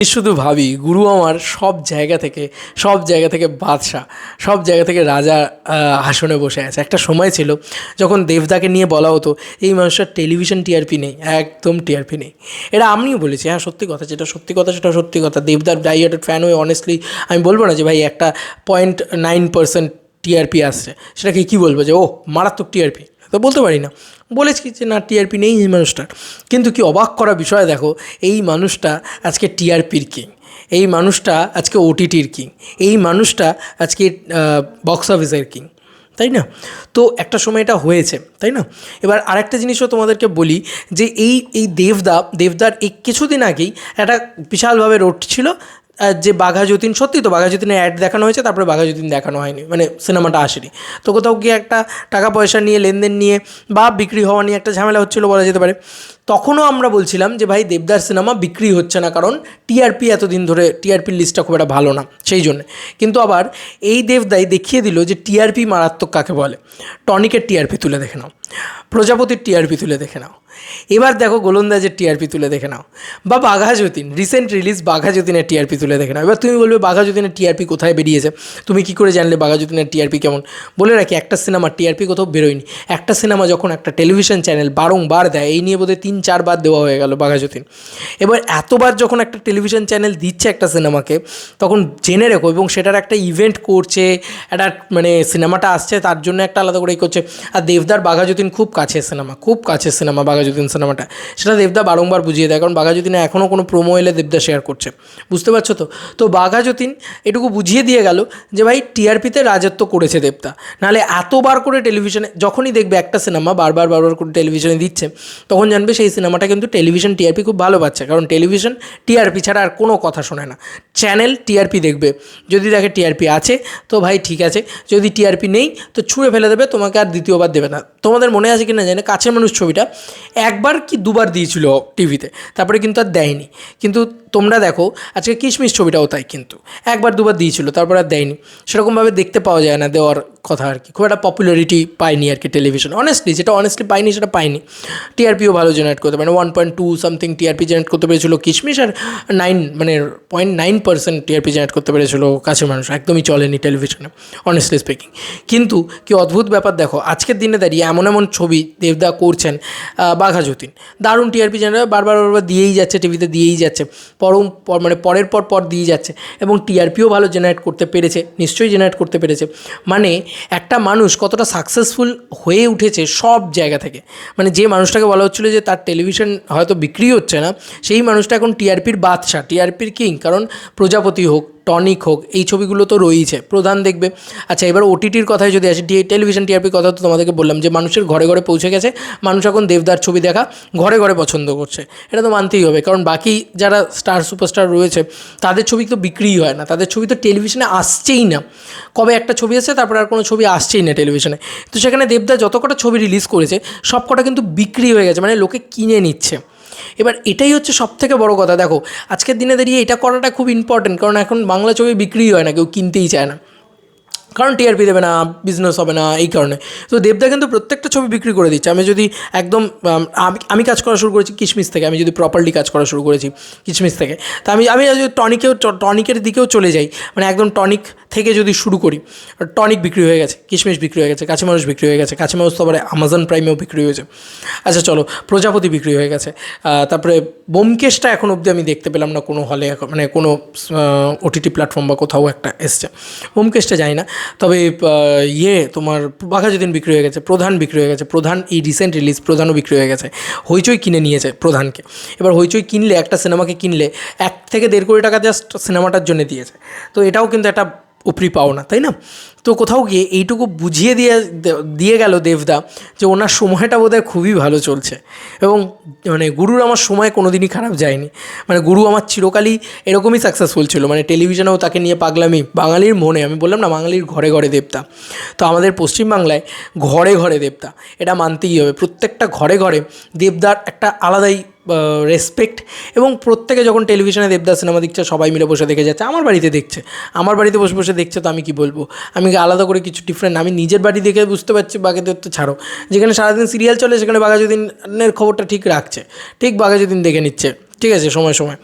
শুধু ভাবি গুরু আমার সব জায়গা থেকে বাদশা, সব জায়গা থেকে রাজা আসনে বসে আছে। একটা সময় ছিল যখন দেবদাকে নিয়ে বলা হতো এই মানুষটার টেলিভিশন টিআরপি নেই, একদম টিআরপি নেই। এটা আমিও বলেছি, হ্যাঁ সত্যি কথা, যেটা সত্যি কথা সেটা সত্যি কথা। দেবদার ডাইহার্টেড ফ্যান হয়ে অনেস্টলি আমি বলবো না যে ভাই একটা 0.9% টিআরপি আসছে, সেটাকে কী বলবো যে ও মারাত্মক টিআরপি, তো বলতে পারি না। বলেছি যে না টিআরপি নেই এই মানুষটার। কিন্তু কি অবাক করা বিষয় দেখো, এই মানুষটা আজকে টিআরপির কিং, এই মানুষটা আজকে ওটিটির কিং, এই মানুষটা আজকে বক্স অফিসের কিং, তাই না? তো একটা সময় এটা হয়েছে, তাই না? এবার আরেকটা জিনিসও তোমাদেরকে বলি যে এই এই দেবদার এই কিছুদিন আগেই একটা বিশালভাবে রোড ছিল যে বাঘা যতীন, সত্যি তো বাঘা যতীনের অ্যাড দেখানো হয়েছে, তারপরে বাঘা যতীন দেখানো হয়নি, মানে সিনেমাটা আসেনি। তো কোথাও গিয়ে একটা টাকা পয়সা নিয়ে লেনদেন নিয়ে বা বিক্রি হওয়া নিয়ে একটা ঝামেলা হচ্ছিলো বলা যেতে পারে। তখনও আমরা বলছিলাম যে ভাই দেবদার সিনেমা বিক্রি হচ্ছে না, কারণ টিআরপি এতদিন ধরে টিআরপির লিস্টটা খুব একটা ভালো না, সেই জন্যে। কিন্তু আবার এই দেবদাই দেখিয়ে দিল যে টিআরপি মারাত্মক কাকে বলে। টনিকের টিআরপি তুলে দেখে নাও, প্রজাপতির টিআরপি তুলে দেখে নাও, এবার দেখো গোলন্দাজের টিআরপি তুলে দেখে নাও, বা বাঘা যতীন রিসেন্ট রিলিজ বাঘা যতীনের টিআরপি তুলে দেখে নাও। এবার তুমি বলবে বাঘা যতীনের টিআরপি কোথায় বেরিয়েছে, তুমি কী করে জানলে বাঘা যতীনের টিআরপি কেমন? বলে রাখি, একটা সিনেমার টিআরপি কোথাও বেরোয়নি। একটা সিনেমা যখন একটা টেলিভিশন চ্যানেল বারংবার দেয়, এই নিয়ে বোধহয় 3-4 বার দেওয়া হয়ে গেল বাঘা যতীন। এবার এতবার যখন একটা টেলিভিশন চ্যানেল দিচ্ছে একটা সিনেমাকে, তখন জেনে রেখো, এবং সেটার একটা ইভেন্ট করছে, একটা মানে সিনেমাটা আসছে তার জন্য একটা আলাদা করেই করছে। আর দেবদার বাঘা যতীন খুব কাছের সিনেমা, খুব কাছের সিনেমা বাঘা যতীন সিনেমাটা, সেটা দেবদা বারংবার বুঝিয়ে দেয়, কারণ বাঘা যতীনে এখনও কোনো প্রোমো এলে দেবদা শেয়ার করছে, বুঝতে পারছো তো? তো বাঘা যতীন এটুকু বুঝিয়ে দিয়ে গেল যে ভাই টিআরপিতে রাজত্ব করেছে দেবদা। নাহলে এতবার করে টেলিভিশনে যখনই দেখবে একটা সিনেমা বারবার করে টেলিভিশনে দিচ্ছে, তখন জানবে সেই সিনেমাটা কিন্তু টেলিভিশন টিআরপি খুব ভালো পাচ্ছে, কারণ টেলিভিশন টিআরপি ছাড়া আর কোনো কথা শোনে না। চ্যানেল টিআরপি দেখবে, যদি দেখে টিআরপি আছে তো ভাই ঠিক আছে, যদি টিআরপি নেই তো ছুঁড়ে ফেলে দেবে, তোমাকে আর দ্বিতীয়বার দেবে না। তোমাদের মনে আছে কি না জানি না, কাছের মানুষ ছবিটা একবার কি দুবার দিয়েছিল টিভিতে, তারপরে কিন্তু আর দেয়নি। কিন্তু তোমরা দেখো আজকে কিশমিশ ছবিটাও তাই, কিন্তু একবার দুবার দিয়েছিল, তারপর আর দেয়নি। সেরকমভাবে দেখতে পাওয়া যায় না দেওয়ার কথা আর কি, খুব একটা পপুলারিটি পায়নি আর কি টেলিভিশন, অনেস্টলি যেটা অনেস্টলি পাইনি সেটা পাইনি। টিআরপিও ভালো জেনারেট করতে পারে, 1.2 সামথিং টিআরপি জেনারেট করতে পেরেছিল কিশমিশ, আর 0.9% টিআরপি জেনারেট করতে পেরেছিল কাছের মানুষ। একদমই চলেনি টেলিভিশনে অনেস্টলি স্পিকিং। কিন্তু কি অদ্ভুত ব্যাপার দেখো, আজকের দিনে দাঁড়িয়ে এমন এমন ছবি দেবদা করছেন, বাঘা যতীন দারুণ টিআরপি জেনারেট বারবার দিয়েই যাচ্ছে, টিভিতে দিয়েই যাচ্ছে, মানে পরের পর দিয়ে যাচ্ছে, এবং টিআরপিও ভালো জেনারেট করতে পেরেছে, নিশ্চয়ই জেনারেট করতে পেরেছে। মানে একটা মানুষ কতটা সাকসেসফুল হয়ে উঠেছে সব জায়গা থেকে। মানে যে মানুষটাকে বলা হচ্ছিলো যে তার টেলিভিশন হয়তো বিক্রি হচ্ছে না, সেই মানুষটা এখন টিআরপির বাদশা, টিআরপির কিং। কারণ প্রজাপতি হোক, টনিক হোক, এই ছবিগুলো তো রয়েইছে, প্রধান দেখবে। আচ্ছা, এবার ওটিটির কথায় যদি আসি, টেলিভিশন টিআরপির কথা তো তোমাদেরকে বললাম যে মানুষের ঘরে ঘরে পৌঁছে গেছে, মানুষ এখন দেবদার ছবি দেখা ঘরে ঘরে পছন্দ করছে, এটা তো মানতেই হবে। কারণ বাকি যারা স্টার সুপারস্টার রয়েছে তাদের ছবি তো বিক্রিই হয় না, তাদের ছবি তো টেলিভিশনে আসছেই না। কবে একটা ছবি আসছে, তারপর আর কোনো ছবি আসছেই না টেলিভিশনে। তো সেখানে দেবদা যত কটা ছবি রিলিজ করেছে সব কটা কিন্তু বিক্রি হয়ে গেছে, মানে লোকে কিনে নিচ্ছে। এবার এটাই হচ্ছে সবথেকে বড় কথা। দেখো আজকের দিনে দাঁড়িয়ে এটা করাটা খুব ইম্পর্টেন্ট, কারণ এখন বাংলা ছবি বিক্রিই হয় না, কেউ কিনতেই চায় না, কারণ টিআরপি দেবে না, বিজনেস হবে না, এই কারণে। তো দেবদা কিন্তু প্রত্যেকটা ছবি বিক্রি করে দিচ্ছে। আমি যদি একদম আমি কাজ করা শুরু করেছি কিশমিশ থেকে, আমি যদি প্রপারলি কাজ করা শুরু করেছি কিশমিশ থেকে, তা আমি যদি টনিকের দিকেও চলে যাই, মানে একদম টনিক থেকে যদি শুরু করি, টনিক বিক্রি হয়ে গেছে, কিশমিশ বিক্রি হয়ে গেছে, কাছে মানুষ বিক্রি হয়ে গেছে, কাছে মানুষ তো আবার আমাজন প্রাইমেও বিক্রি হয়েছে। আচ্ছা চলো, প্রজাপতি বিক্রি হয়ে গেছে, তারপরে ব্যোমকেশটা এখন অবধি আমি দেখতে পেলাম না কোনো হলে, মানে কোনো ওটিটি প্ল্যাটফর্ম বা কোথাও একটা এসছে, ব্যোমকেশটা জানি না। তবে তোমার বাঘা যতীন বিক্রি হয়ে গেছে, প্রধান বিক্রি হয়ে গেছে, প্রধান এই রিসেন্ট রিলিজ প্রধানও বিক্রি হয়ে গেছে, হইচই কিনে নিয়েছে প্রধানকে। এবার হইচই কিনলে, একটা সিনেমাকে কিনলে 1 থেকে 1.5 কোটি টাকা জাস্ট সিনেমাটার জন্য দিয়েছে, তো এটাও কিন্তু একটা উপরি পাওনা, তাই না? তো কোথাও গিয়ে এইটুকু বুঝিয়ে দিয়ে গেল দেবদা যে ওনার সময়টা বোধহয় খুবই ভালো চলছে, এবং মানে গুরুর আমার সময় কোনো দিনই খারাপ যায়নি। মানে গুরু আমার চিরকালই এরকমই সাকসেসফুল ছিল, মানে টেলিভিশনেও তাকে নিয়ে পাগলামি, বাঙালির মনে, আমি বললাম না বাঙালির ঘরে ঘরে দেবতা। তো আমাদের পশ্চিমবাংলায় ঘরে ঘরে দেবতা, এটা মানতেই হবে। প্রত্যেকটা ঘরে ঘরে দেবদার একটা আলাদাই রেসপেক্ট, এবং প্রত্যেকে যখন টেলিভিশনে দেবদাস সিনেমা দেখছে সবাই মিলে বসে দেখে যাচ্ছে। আমার বাড়িতে দেখছে, আমার বাড়িতে বসে বসে দেখছে, তো আমি কি বলবো, আমি আলাদা করে কিছু ডিফারেন্ট, আমি নিজের বাড়ি দেখে বুঝতে পারছি। বাকিদের তো ছাড়ো, যেখানে সারাদিন সিরিয়াল চলে সেখানে বাঘা যতীনের খবরটা ঠিক রাখছে, ঠিক বাঘা যতীন দেখে নিচ্ছে, ঠিক আছে, সময় সময়।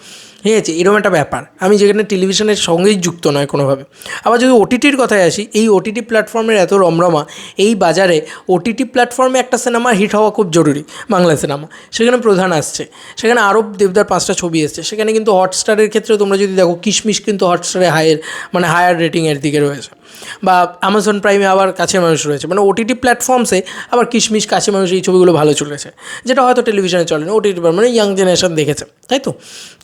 ঠিক আছে, এরকম একটা ব্যাপার আমি যেখানে টেলিভিশনের সঙ্গেই যুক্ত নয় কোনোভাবে। আবার যদি ওটিটির কথায় আসি, এই ওটিটি প্ল্যাটফর্মের এত রমরমা, এই বাজারে ওটিটি প্ল্যাটফর্মে একটা সিনেমা হিট হওয়া খুব জরুরি, বাংলা সিনেমা, সেখানে প্রধান আসছে, সেখানে আরও দেবদার 5টা ছবি এসছে, সেখানে কিন্তু হটস্টারের ক্ষেত্রে তোমরা যদি দেখো কিশমিশ কিন্তু হটস্টারে হায়ার রেটিংয়ের দিকে রয়েছে, বা অ্যামাজন প্রাইমে আবার কাছের মানুষ রয়েছে, মানে ওটিটি প্ল্যাটফর্মসে আবার কিশমিশ, কাছের মানুষ, এই ছবিগুলো ভালো চলেছে, যেটা হয়তো টেলিভিশনে চলে না, ওটিটি মানে ইয়াং জেনারেশন দেখেছে, তাই তো।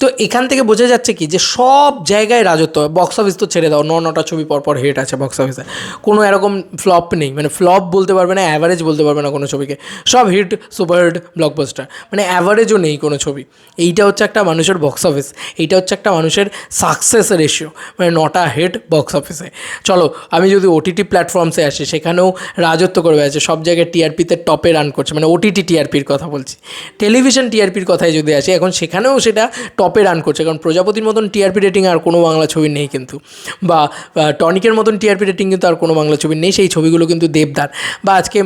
তো এখান থেকে বোঝা যাচ্ছে কি, যে সব জায়গায় রাজত্ব হয়। বক্স অফিস তো ছেড়ে দাও, 9টা ছবি পরপর হিট আছে বক্স অফিসে, কোনো এরকম ফ্লপ নেই, মানে ফ্লপ বলতে পারবে না, অ্যাভারেজ বলতে পারবে না কোনো ছবিকে, সব হিট, সুপার হিট, ব্লকবাস্টার, মানে অ্যাভারেজও নেই কোনো ছবি। এইটা হচ্ছে একটা মানুষের বক্স অফিস, এইটা হচ্ছে একটা মানুষের সাকসেস রেশিও, মানে 9টা হিট বক্স অফিসে। চলো আমি যদি ওটিটি প্ল্যাটফর্মসে আসি, সেখানেও রাজত্ব করবে আছে, সব জায়গায় টিআরপিতে টপে রান করছে, মানে ওটিটি টিআরপির কথা বলছি। টেলিভিশন টিআরপির কথায় যদি আসি, এখন সেখানেও সেটা টপে রান করছে, কারণ প্রজাপতির মতন টিআরপি রেটিং আর কোনো বাংলা ছবি নেই কিন্তু, বা টনিকের মতন টিআরপি রেটিং কিন্তু আর কোনো বাংলা ছবি নেই। সেই ছবিগুলো কিন্তু দেবদার, বা আজকে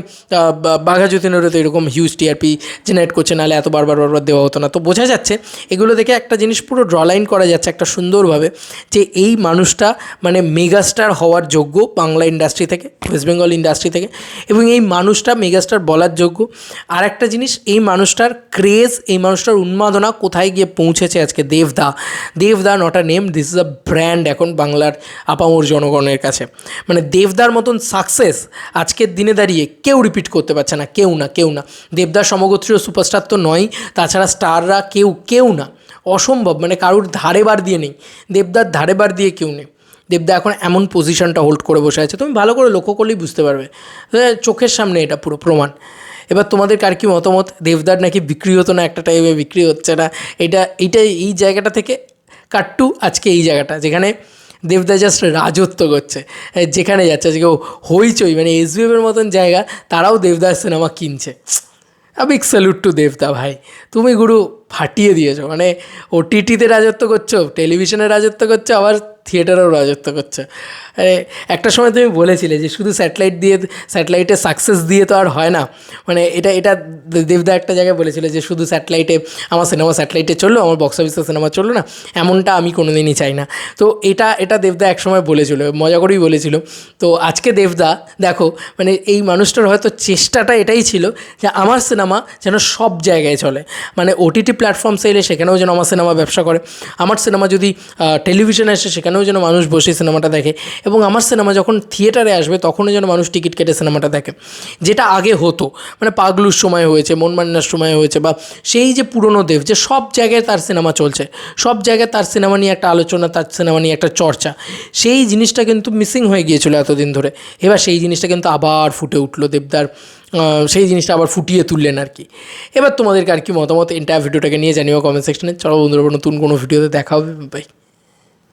বাঘা যতীনেরও তো এরকম হিউজ টিআরপি জেনারেট করছে, নাহলে এত বারবার দেওয়া হতো না। তো বোঝা যাচ্ছে এগুলো দেখে একটা জিনিস পুরো ড্রলাইন করা যাচ্ছে একটা সুন্দরভাবে, যে এই মানুষটা মানে মেগাস্টার হওয়ার যোগ্য বাংলা ইন্ডাস্ট্রি থেকে, ওয়েস্ট বেঙ্গল ইন্ডাস্ট্রি থেকে, এবং এই মানুষটা মেগাস্টার বলার যোগ্য। আর একটা জিনিস, এই মানুষটার ক্রেজ, এই মানুষটার উন্মাদনা কোথায় গিয়ে পৌঁছেছে আজকে। দেবদা not a name, this is a brand এখন বাংলার আপামর জনগণের কাছে। মানে দেবদার মতন সাকসেস আজকের দিনে দাঁড়িয়ে কেউ রিপিট করতে পারছে না, কেউ না। দেবদার সমগোত্রীয় সুপারস্টার তো নয়, তাছাড়া স্টাররা কেউ না, অসম্ভব, মানে কারুর ধারে বার দিয়ে নেই, দেবদার ধারে বার দিয়ে কেউ নেই। দেবদা এখন এমন পজিশনটা হোল্ড করে বসে আছে, তুমি ভালো করে লক্ষ্য করলেই বুঝতে পারবে, চোখের সামনে এটা পুরো প্রমাণ। এবার তোমাদের কার কী মতামত? দেবদার নাকি বিক্রি হতো না, একটা টাইমে বিক্রি হচ্ছে না, এই জায়গাটা থেকে কাট্টু আজকে এই জায়গাটা, যেখানে দেবদা জাস্ট রাজত্ব করছে, যেখানে যাচ্ছে আজকে হইচই, মানে এসবিএফের মতন জায়গা, তারাও দেবদার সিনেমা কিনছে। বিগ স্যালুট টু দেবদা ভাই, তুমি গুরু ফাটিয়ে দিয়েছো, মানে ওটিটিতে রাজত্ব করছো, টেলিভিশনে রাজত্ব করছো, আবার থিয়েটারেও রাজত্ব করছে। একটা সময় তুমি বলেছিলে যে শুধু স্যাটেলাইটে সাকসেস দিয়ে তো আর হয় না, মানে এটা দেবদা একটা জায়গায় বলেছিল যে শুধু আমার সিনেমা স্যাটেলাইটে চললো, আমার বক্স অফিসে সিনেমা চললো না, এমনটা আমি কোনোদিনই চাই না। তো এটা দেবদা একসময় বলেছিল, মজা করেই বলেছিল। তো আজকে দেবদা দেখো, মানে এই মানুষটার হয়তো চেষ্টাটা এটাই ছিল যে আমার সিনেমা যেন সব জায়গায় চলে, মানে ওটিটি প্ল্যাটফর্মসে এলে সেখানেও যেন আমার সিনেমা ব্যবসা করে, আমার সিনেমা যদি টেলিভিশনে আসে সেখানেও যেন মানুষ বসে সিনেমাটা দেখে, এবং আমার সিনেমা যখন থিয়েটারে আসবে তখনও যেন মানুষ টিকিট কেটে সিনেমাটা দেখে, যেটা আগে হতো। মানে পাগলুর সময় হয়েছে, মন মান্নার সময় হয়েছে, বা সেই যে পুরনো দেব, যে সব জায়গায় তার সিনেমা চলছে, সব জায়গায় তার সিনেমা নিয়ে একটা আলোচনা, তার সিনেমা নিয়ে একটা চর্চা, সেই জিনিসটা কিন্তু মিসিং হয়ে গিয়েছিল এতদিন ধরে। এবার সেই জিনিসটা কিন্তু আবার ফুটে উঠলো, দেবদার সেই জিনিসটা আবার ফুটিয়ে তুললেন আর কি। এবার তোমাদেরকে আর কি মতামত এন্টায়ার ভিডিওটাকে নিয়ে জানিও কমেন্ট সেকশনে। চলো বন্ধুরা, নতুন কোনো ভিডিওতে দেখা হবে, বাই।